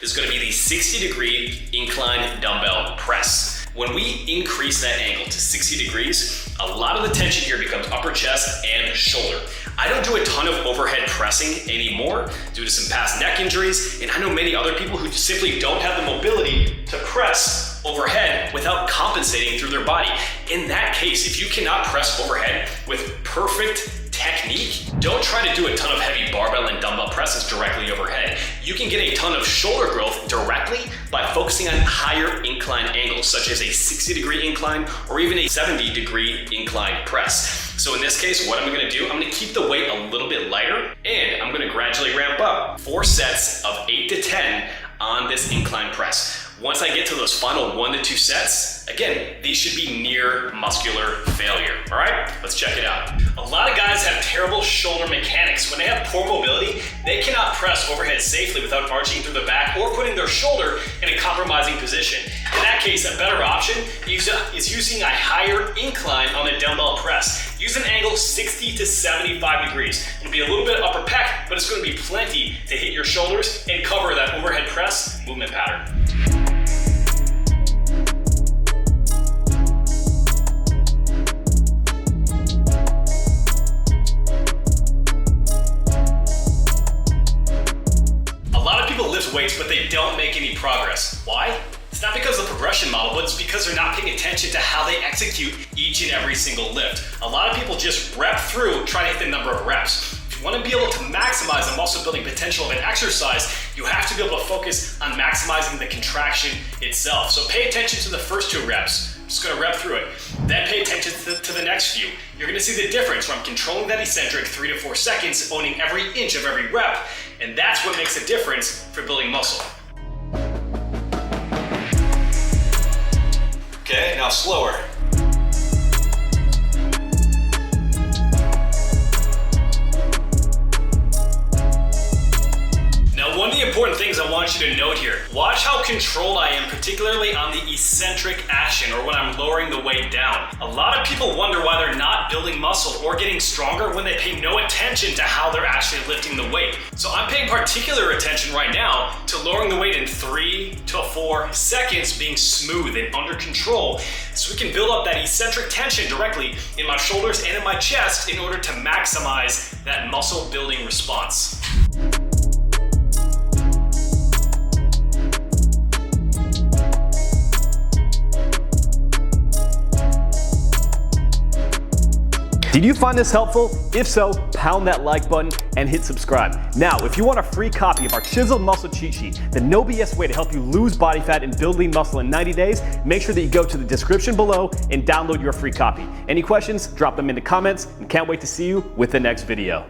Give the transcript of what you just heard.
is going to be the 60-degree incline dumbbell press. When we increase that angle to 60 degrees, a lot of the tension here becomes upper chest and shoulder. I don't do a ton of overhead pressing anymore due to some past neck injuries, and I know many other people who simply don't have the mobility to press overhead without compensating through their body. In that case, if you cannot press overhead with perfect technique, don't try to do a ton of heavy barbell and dumbbell presses directly overhead. You can get a ton of shoulder growth directly by focusing on higher incline angles, such as a 60-degree incline or even a 70-degree incline press. So in this case, what I'm gonna do, I'm gonna keep the weight a little bit lighter and I'm gonna gradually ramp up 4 sets of 8 to 10 on this incline press. Once I get to those final 1 to 2 sets, again, these should be near muscular failure, all right? Let's check it out. A lot of guys have terrible shoulder mechanics. When they have poor mobility, they cannot press overhead safely without arching through the back or putting their shoulder in a compromising position. In that case, a better option is using a higher incline on the dumbbell press. Use an angle 60 to 75 degrees. It'll be a little bit upper pec, but it's gonna be plenty to hit your shoulders and cover that overhead press movement pattern. Weights, but they don't make any progress. Why? It's not because of the progression model, but it's because they're not paying attention to how they execute each and every single lift. A lot of people just rep through trying to hit the number of reps. If you want to be able to maximize the muscle building potential of an exercise, you have to be able to focus on maximizing the contraction itself. So pay attention to the first 2 reps. Just gonna rep through it. Then pay attention to the next few. You're gonna see the difference from controlling that eccentric 3 to 4 seconds, owning every inch of every rep, and that's what makes a difference for building muscle. Okay, now slower. One of the important things I want you to note here, watch how controlled I am, particularly on the eccentric action or when I'm lowering the weight down. A lot of people wonder why they're not building muscle or getting stronger when they pay no attention to how they're actually lifting the weight. So I'm paying particular attention right now to lowering the weight in 3 to 4 seconds, being smooth and under control, so we can build up that eccentric tension directly in my shoulders and in my chest in order to maximize that muscle building response. Did you find this helpful? If so, pound that like button and hit subscribe. Now, if you want a free copy of our Chiseled Muscle Cheat Sheet, the no BS way to help you lose body fat and build lean muscle in 90 days, make sure that you go to the description below and download your free copy. Any questions? Drop them in the comments, and can't wait to see you with the next video.